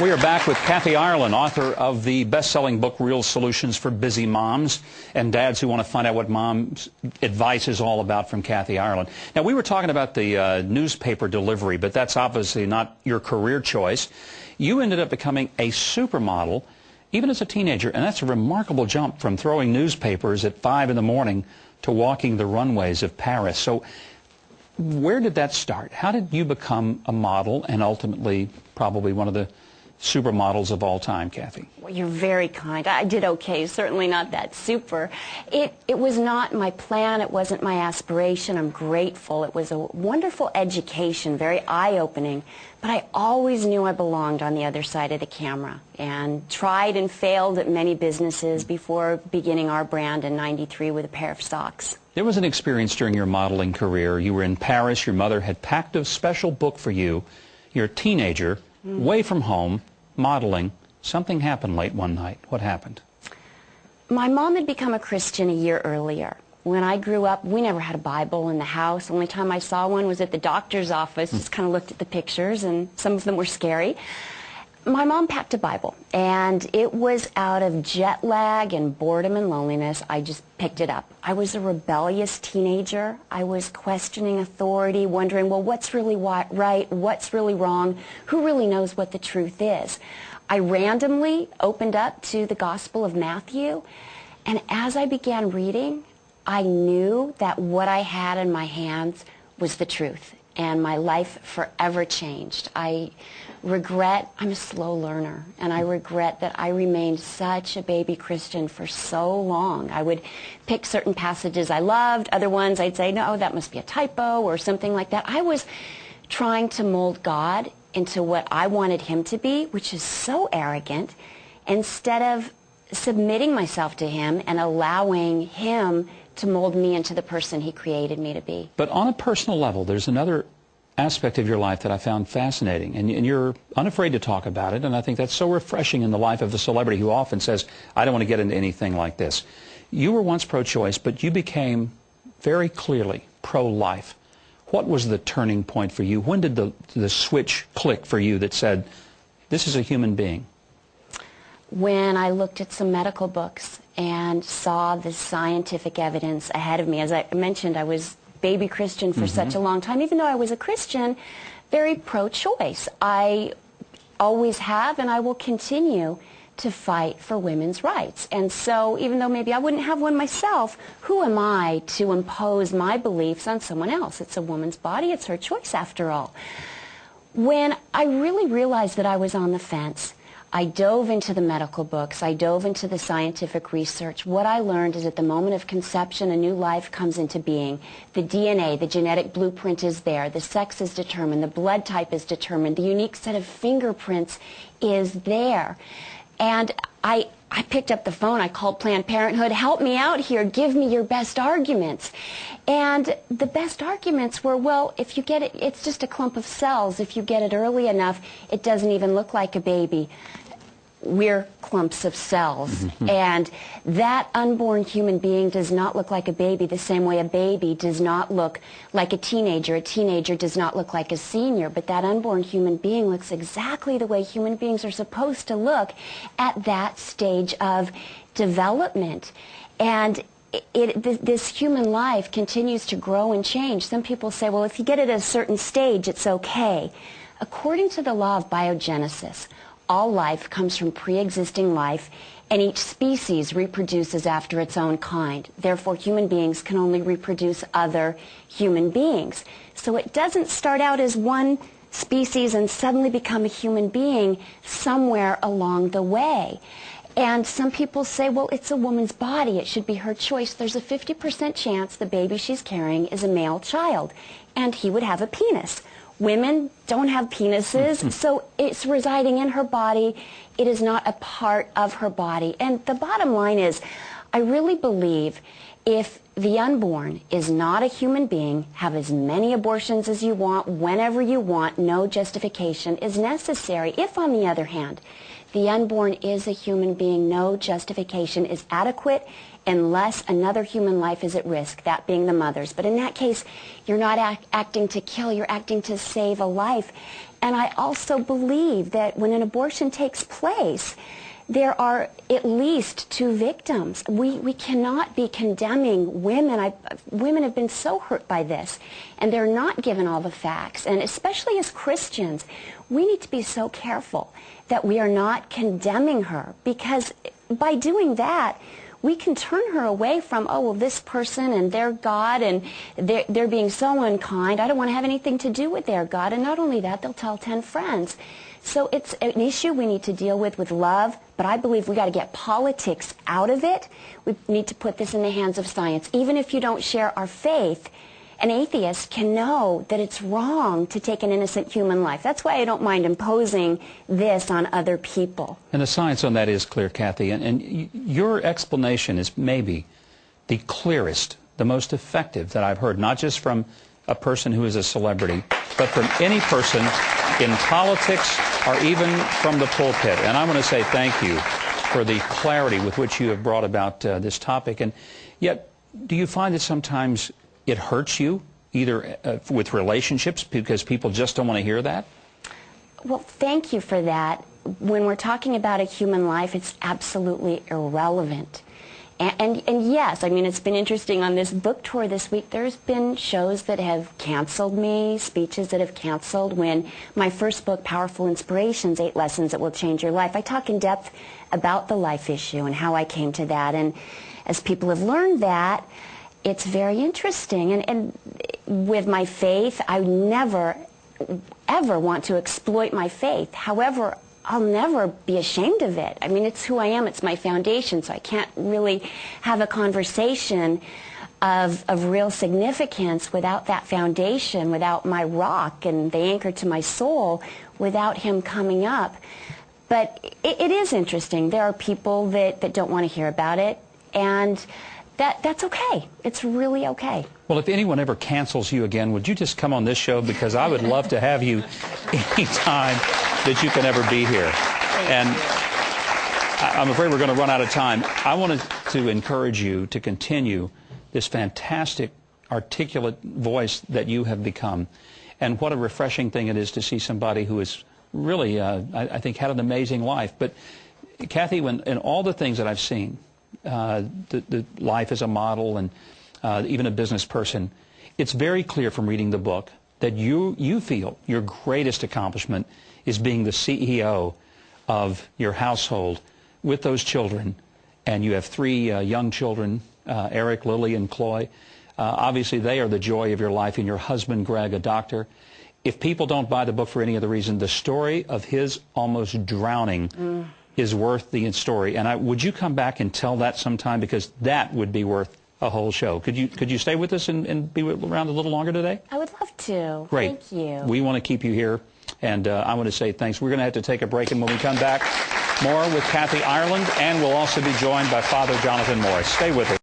We are back with Kathy Ireland, author of the best-selling book, Real Solutions for Busy Moms and Dads Who Want to Find Out What Mom's Advice is All About from Kathy Ireland. Now, we were talking about the newspaper delivery, but that's obviously not your career choice. You ended up becoming a supermodel, even as a teenager, and that's a remarkable jump from throwing newspapers at 5 in the morning to walking the runways of Paris. So where did that start? How did you become a model and ultimately probably one of the supermodels of all time, Kathy? Well, you're very kind. I did okay, certainly not that super. It was not my plan, it wasn't my aspiration. I'm grateful. It was a wonderful education, very eye-opening, but I always knew I belonged on the other side of the camera and tried and failed at many businesses before beginning our brand in '93 with a pair of socks. There was an experience during your modeling career. You were in Paris. Your mother had packed a special book for you. You're a teenager, away from home, modeling. Something happened late one night. What happened? My mom had become a Christian a year earlier. When I grew up, we never had a Bible in the house. The only time I saw one was at the doctor's office. Just kind of looked at the pictures, and some of them were scary. My mom packed a Bible, and it was out of jet lag and boredom and loneliness. I just picked it up. I was a rebellious teenager. I was questioning authority, wondering, well, what's really right? What's really wrong? Who really knows what the truth is? I randomly opened up to the Gospel of Matthew, and as I began reading, I knew that what I had in my hands was the truth, and my life forever changed. I'm a slow learner, and I regret that I remained such a baby Christian for so long. I would pick certain passages I loved, other ones I'd say, no, that must be a typo or something like that. I was trying to mold God into what I wanted him to be, which is so arrogant, instead of submitting myself to him and allowing him to mold me into the person he created me to be. But on a personal level, there's another aspect of your life that I found fascinating, and you're unafraid to talk about it, and I think that's so refreshing in the life of the celebrity who often says, I don't want to get into anything like this. You were once pro-choice, but you became very clearly pro-life. What was the turning point for you? When did the switch click for you that said, this is a human being? When I looked at some medical books and saw the scientific evidence ahead of me. As I mentioned, I was baby Christian for such a long time. Even though I was a Christian, very pro-choice. I always have, and I will continue to fight for women's rights. And so even though maybe I wouldn't have one myself, who am I to impose my beliefs on someone else? It's a woman's body. It's her choice after all. When I really realized that I was on the fence, I dove into the medical books. I dove into the scientific research. What I learned is at the moment of conception, a new life comes into being. The DNA, the genetic blueprint is there. The sex is determined. The blood type is determined. The unique set of fingerprints is there. And I picked up the phone. I called Planned Parenthood. Help me out here. Give me your best arguments. And the best arguments were, well, if you get it, it's just a clump of cells. If you get it early enough, it doesn't even look like a baby. We're clumps of cells. And that unborn human being does not look like a baby the same way a baby does not look like a teenager. A teenager does not look like a senior. But that unborn human being looks exactly the way human beings are supposed to look at that stage of development. And this human life continues to grow and change. Some people say, well, if you get it at a certain stage, it's okay. According to the law of biogenesis, all life comes from pre-existing life, and each species reproduces after its own kind. Therefore, human beings can only reproduce other human beings. So it doesn't start out as one species and suddenly become a human being somewhere along the way. And some people say, well, it's a woman's body. It should be her choice. There's a 50% chance the baby she's carrying is a male child, and he would have a penis. Women don't have penises, so it's residing in her body. It is not a part of her body. And the bottom line is, I really believe if the unborn is not a human being, have as many abortions as you want, whenever you want, no justification is necessary. If, on the other hand, The unborn is a human being. No justification is adequate unless another human life is at risk, that being the mother's. But in that case, you're not acting to kill, you're acting to save a life. And I also believe that when an abortion takes place, there are at least 2 victims. We cannot be condemning women. Women have been so hurt by this, and they're not given all the facts. And especially as Christians, we need to be so careful that we are not condemning her, because by doing that, we can turn her away from, oh, well, this person and their God, and they're being so unkind. I don't want to have anything to do with their God. And not only that, they'll tell 10 friends. So it's an issue we need to deal with love, but I believe we got to get politics out of it. We need to put this in the hands of science. Even if you don't share our faith, an atheist can know that it's wrong to take an innocent human life. That's why I don't mind imposing this on other people. And the science on that is clear, Kathy, and your explanation is maybe the clearest, the most effective that I've heard, not just from a person who is a celebrity, but from any person in politics or even from the pulpit. And I want to say thank you for the clarity with which you have brought about this topic. And yet, do you find that sometimes it hurts you, either with relationships, because people just don't want to hear that? Well, thank you for that. When we're talking about a human life, it's absolutely irrelevant. And yes, I mean, it's been interesting on this book tour this week. There's been shows that have canceled me, speeches that have canceled. When my first book, Powerful Inspirations, 8 Lessons That Will Change Your Life, I talk in depth about the life issue and how I came to that. And as people have learned that, it's very interesting. And with my faith, I never, ever want to exploit my faith. However, I'll never be ashamed of it. I mean, it's who I am. It's my foundation, so I can't really have a conversation of real significance without that foundation, without my rock and the anchor to my soul, without him coming up. But it is interesting. There are people that don't want to hear about it, and that's okay. It's really okay. Well, if anyone ever cancels you again, would you just come on this show? Because I would love to have you anytime that you can ever be here. And I'm afraid we're going to run out of time. I wanted to encourage you to continue this fantastic, articulate voice that you have become. And what a refreshing thing it is to see somebody who is really, I think, had an amazing life. But, Kathy, in all the things that I've seen, the life as a model and even a business person, it's very clear from reading the book that you feel your greatest accomplishment is being the CEO of your household with those children. And you have 3 young children, Eric, Lily, and Chloe. Obviously, they are the joy of your life, and your husband, Greg, a doctor. If people don't buy the book for any other reason, the story of his almost drowning is worth the story. And would you come back and tell that sometime? Because that would be worth a whole show. Could you stay with us and be around a little longer today? I would love to. Great. Thank you. We want to keep you here, and I want to say thanks. We're going to have to take a break, and when we come back, more with Kathy Ireland, and we'll also be joined by Father Jonathan Morris. Stay with us.